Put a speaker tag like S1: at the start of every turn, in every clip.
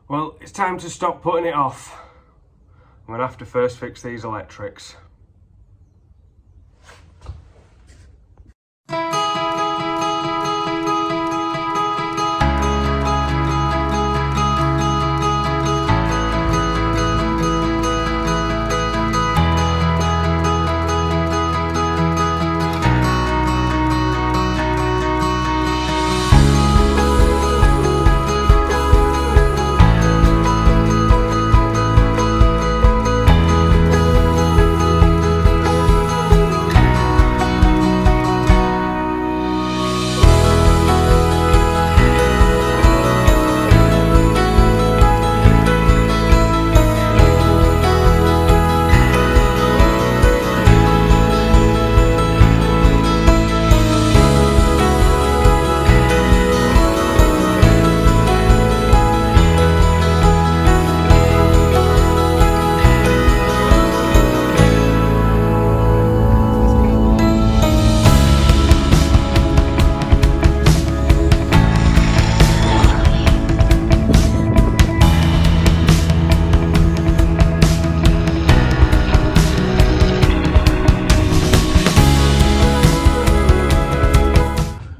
S1: Well, it's time to stop putting it off. I'm gonna have to first fix these electrics.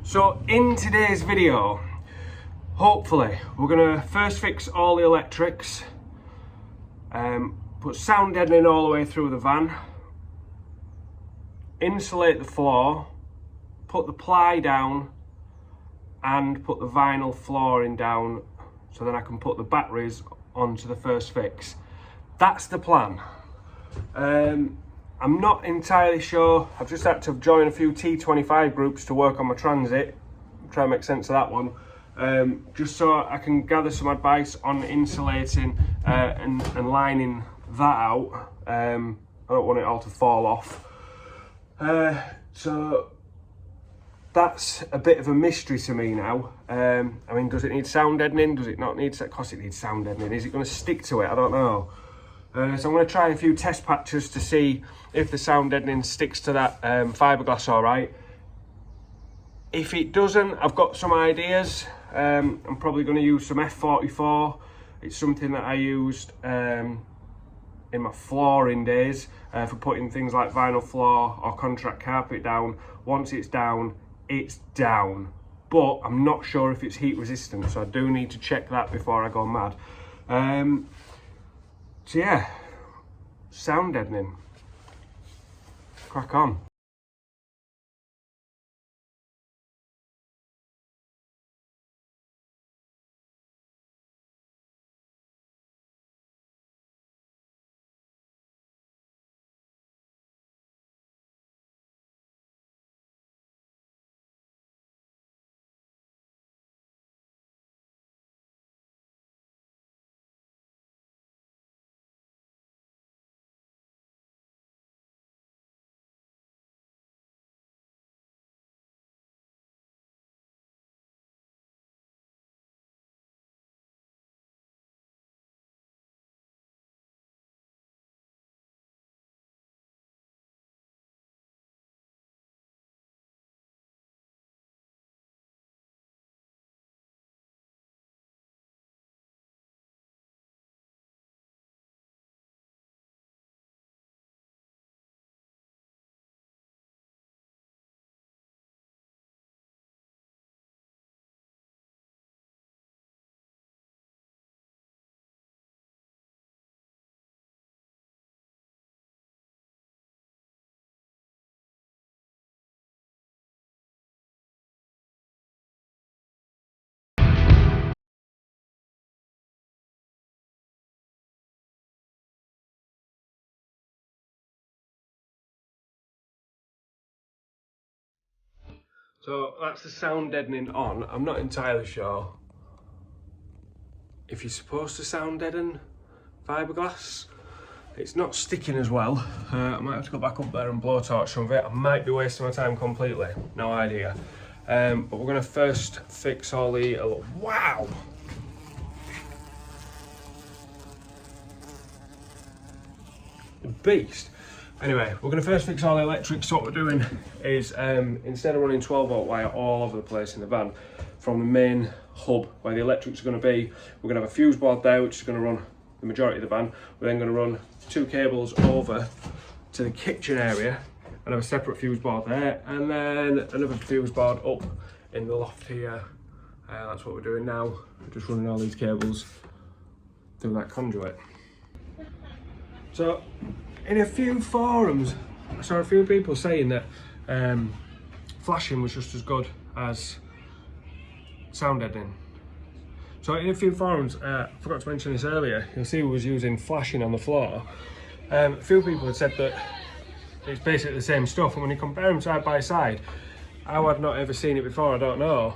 S1: So in today's video, hopefully, we're gonna first fix all the electrics, put sound deadening all the way through the van, insulate the floor, put the ply down, and put the vinyl flooring down, so then I can put the batteries onto the first fix. That's the plan. I'm not entirely sure. I've just had to join a few T25 groups to work on my transit, try and make sense of that one, just so I can gather some advice on insulating and lining that out. I don't want it all to fall off. So that's a bit of a mystery to me now. I mean, does it need sound deadening? Does it not need? Of course it needs sound deadening. Is it going to stick to it? I don't know. So I'm going to try a few test patches to see if the sound deadening sticks to that fiberglass all right. If it doesn't, I've got some ideas. I'm probably going to use some F44. It's something that I used in my flooring days for putting things like vinyl floor or contract carpet down. Once it's down, it's down. But I'm not sure if it's heat resistant, so I do need to check that before I go mad. So yeah, sound deadening. Crack on. So that's the sound deadening on. I'm not entirely sure if you're supposed to sound deaden fiberglass. It's not sticking as well. I might have to go back up there and blowtorch some of it. I might be wasting my time completely, no idea. But we're gonna first fix all the, wow! The beast. Anyway, we're going to first fix all the electrics. So what we're doing is, instead of running 12 volt wire all over the place in the van, from the main hub where the electrics are going to be. We're going to have a fuse board there, which is going to run the majority of the van. We're then going to run 2 cables over to the kitchen area and have a separate fuse board there, and then another fuse board up in the loft here. That's what we're doing now. We're just running all these cables through that conduit. So in a few forums, I saw a few people saying that flashing was just as good as sound deadening. So in a few forums, I forgot to mention this earlier, you'll see we was using flashing on the floor. A few people had said that it's basically the same stuff, and when you compare them side by side, how I'd not ever seen it before, I don't know.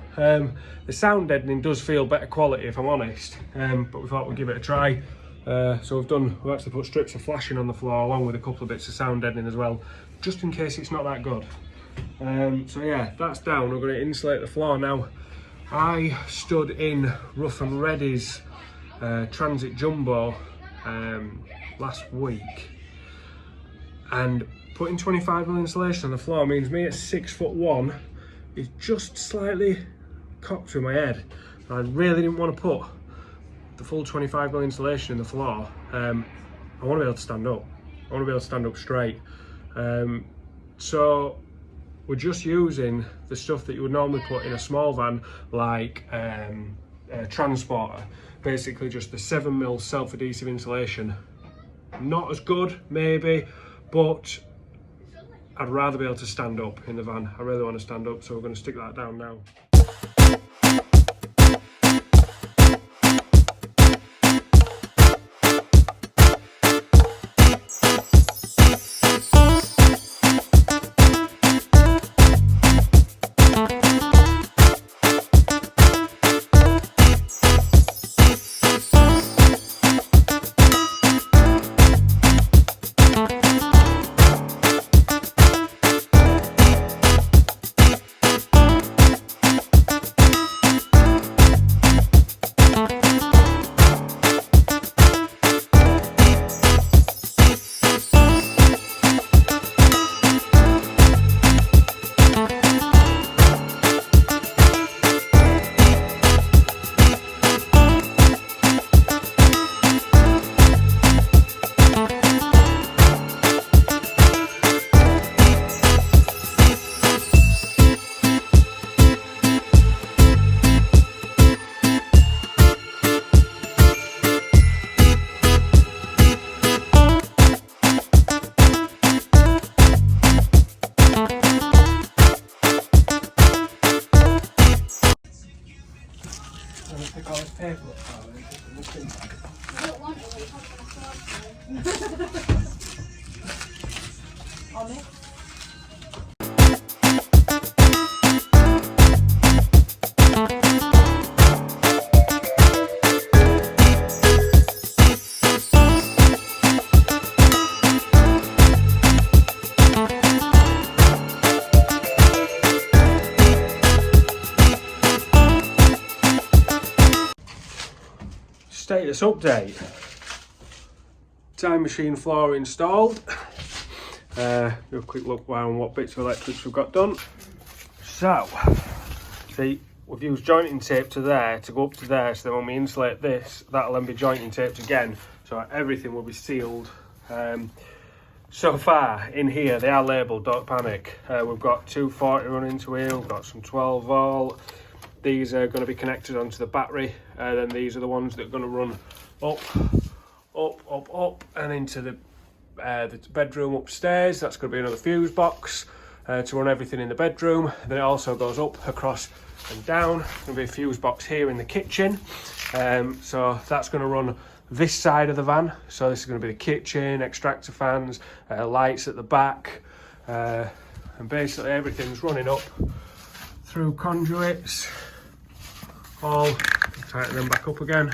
S1: The sound deadening does feel better quality, if I'm honest, but we thought we'd give it a try. So we've actually put strips of flashing on the floor along with a couple of bits of sound deadening as well, just in case it's not that good. So yeah, that's down. We're going to insulate the floor now. I stood in Rough and Ready's Transit Jumbo last week, and putting 25mm insulation on the floor means me at 6'1" is just slightly cocked through my head. I really didn't want to put the full 25mm insulation in the floor. I want to be able to stand up. I want to be able to stand up straight. So we're just using the stuff that you would normally put in a small van, like a transporter. Basically just the 7mm self-adhesive insulation. Not as good, maybe, but I'd rather be able to stand up in the van. I really want to stand up, so we're going to stick that down now. Pick all this paper up,
S2: I don't want it, on it.
S1: Status update. Time machine floor installed. Do a quick look around what bits of electrics we've got done. So, see, we've used jointing tape to there to go up to there, so then when we insulate this, that'll then be jointing taped again, so everything will be sealed. So far in here, they are labelled, don't panic. We've got 240 running to here, we've got some 12 volt. These are going to be connected onto the battery, then these are the ones that are going to run up and into the bedroom upstairs. That's going to be another fuse box to run everything in the bedroom. Then it also goes up, across and down. There's going to be a fuse box here in the kitchen. So that's going to run this side of the van. So this is going to be the kitchen, extractor fans, lights at the back, and basically everything's running up through conduits. All tighten them back up again.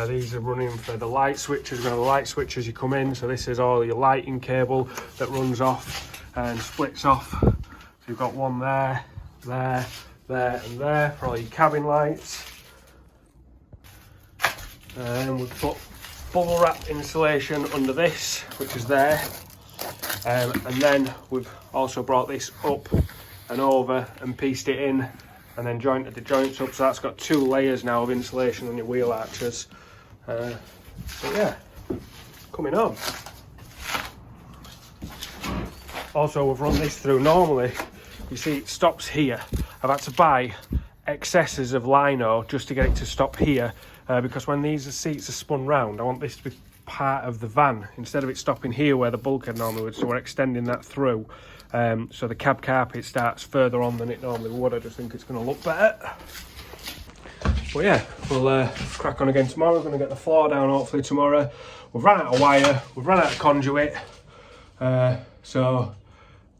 S1: These are running for the light switches. We're going to have the light switch as you come in. So this is all your lighting cable that runs off and splits off. So you've got one there, there, there and there for all your cabin lights. And we've put bubble wrap insulation under this, which is there. And then we've also brought this up and over and pieced it in and then jointed the joints up, so that's got 2 layers now of insulation on your wheel arches. So yeah, coming on. Also, we've run this through. Normally, you see it stops here. I've had to buy excesses of lino just to get it to stop here, because when these seats are spun round, I want this to be part of the van instead of it stopping here where the bulkhead normally would. So we're extending that through, so the cab carpet starts further on than it normally would. I just think it's going to look better. But yeah, we'll crack on again tomorrow. We're going to get the floor down hopefully tomorrow. We've run out of wire, we've run out of conduit, so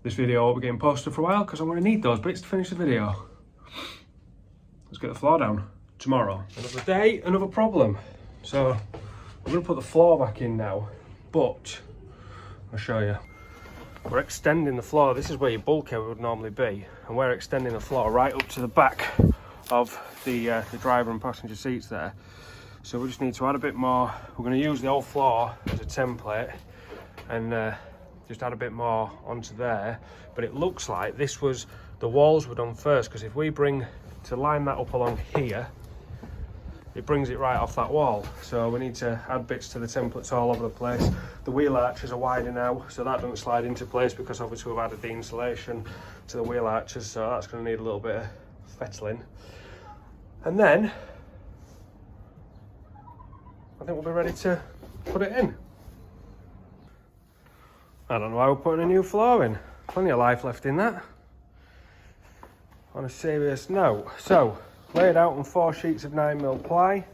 S1: this video won't be getting posted for a while because I'm going to need those bits to finish the video. Let's get the floor down tomorrow. Another day, another problem. So we're going to put the floor back in now, but I'll show you. We're extending the floor. This is where your bulkhead would normally be, and we're extending the floor right up to the back of the driver and passenger seats there. So we just need to add a bit more. We're going to use the old floor as a template and just add a bit more onto there. But it looks like this was, the walls were done first, because if we bring to line that up along here, it brings it right off that wall. So we need to add bits to the templates all over the place. The wheel arches are wider now, so that doesn't slide into place, because obviously we've added the insulation to the wheel arches, so that's going to need a little bit of fettling. And then I think we'll be ready to put it in. I don't know why we're putting a new floor in. Plenty of life left in that. On a serious note, so laid out on 4 sheets of 9mm ply,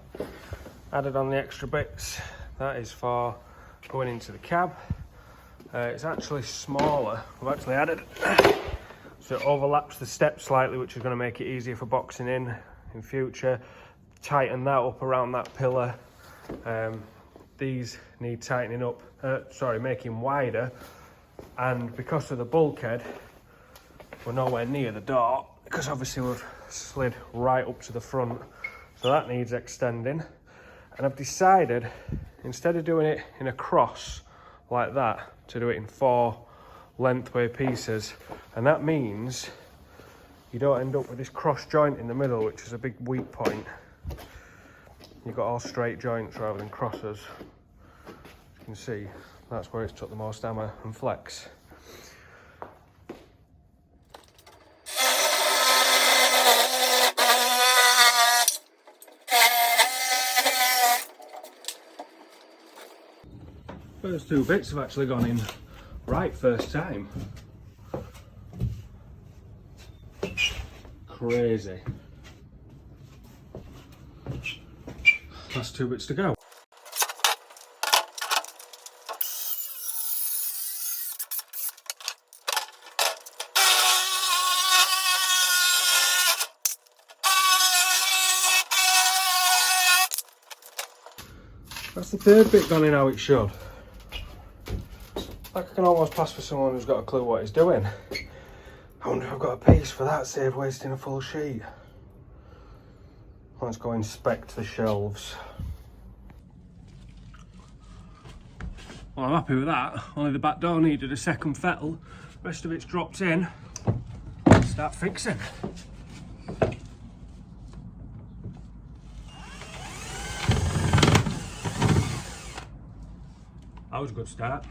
S1: added on the extra bits. That is for going into the cab. It's actually smaller. We've actually added, so it overlaps the step slightly, which is going to make it easier for boxing in future. Tighten that up around that pillar. These need tightening up, making wider, and because of the bulkhead we're nowhere near the door, because obviously we've slid right up to the front, so that needs extending. And I've decided, instead of doing it in a cross like that, to do it in 4 lengthway pieces, and that means you don't end up with this cross joint in the middle, which is a big weak point. You've got all straight joints rather than crosses. As you can see, that's where it's took the most hammer and flex. First 2 bits have actually gone in right first time. Crazy. Last 2 bits to go. That's the 3rd bit gone in how it should. Like, I can almost pass for someone who's got a clue what he's doing. I wonder if I've got a piece for that, save wasting a full sheet. Let's go inspect the shelves. Well, I'm happy with that. Only the back door needed a second fettle. Rest of it's dropped in. Start fixing. That was a good start.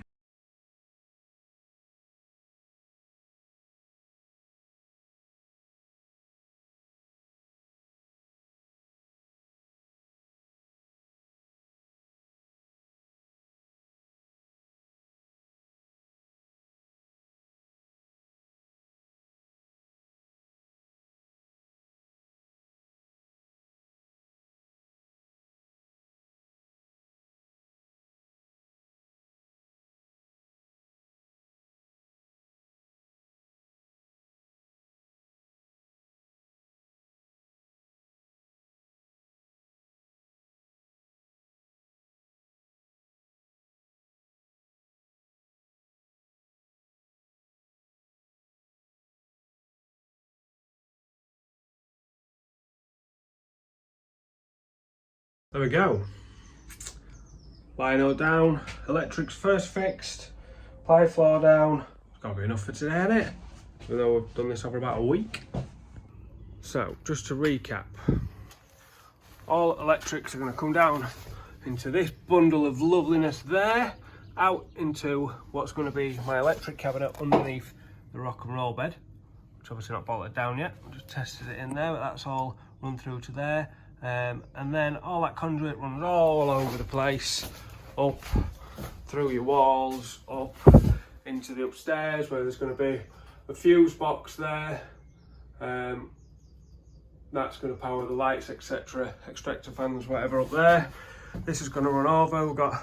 S1: There we go. Lino down, electrics first fixed, ply floor down. It's gotta be enough for today, isn't it? Even though we've done this over about a week. So just to recap, all electrics are going to come down into this bundle of loveliness there, out into what's going to be my electric cabinet underneath the rock and roll bed, which obviously not bolted down yet. I just tested it in there, but that's all run through to there. And then all that conduit runs all over the place, up through your walls, up into the upstairs where there's going to be a fuse box there. That's going to power the lights, etc., extractor fans, whatever up there. This is going to run over. We've got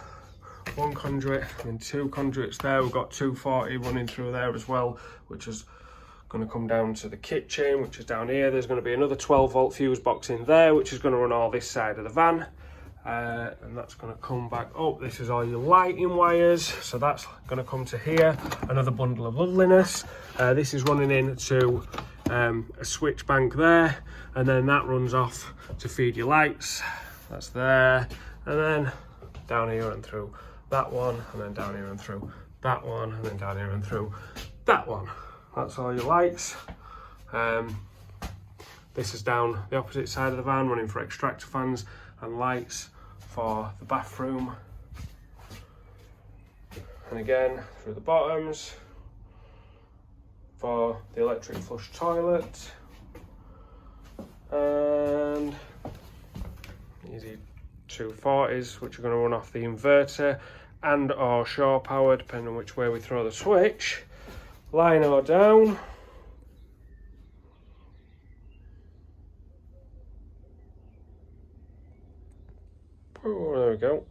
S1: one conduit and two conduits there. We've got 240 running through there as well, which is going to come down to the kitchen, which is down here. There's going to be another 12-volt fuse box in there, which is going to run all this side of the van. And that's going to come back up. This is all your lighting wires, so that's going to come to here. Another bundle of loveliness. This is running into a switch bank there, and then that runs off to feed your lights. That's there, and then down here and through that one, and then down here and through that one, and then down here and through that one. That's all your lights. This is down the opposite side of the van, running for extractor fans and lights for the bathroom. And again, through the bottoms for the electric flush toilet. And easy 240s, which are going to run off the inverter and or shore power, depending on which way we throw the switch. Line or down. Oh, there we go.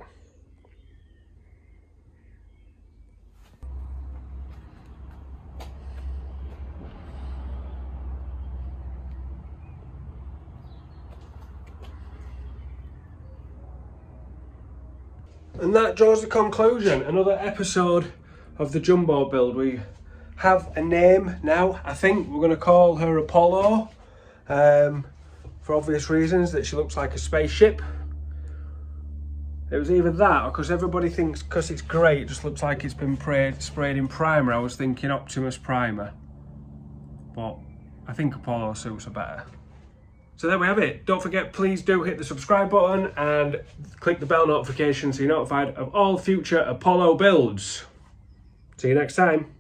S1: And that draws the conclusion. Another episode of the Jumbo build. We have a name now. I think we're going to call her Apollo, for obvious reasons, that she looks like a spaceship. It was either that, or because everybody thinks, because it's grey, it just looks like it's been sprayed in primer. I was thinking Optimus Primer, but I think Apollo suits her better. So there we have it. Don't forget, please do hit the subscribe button and click the bell notification so you're notified of all future Apollo builds. See you next time.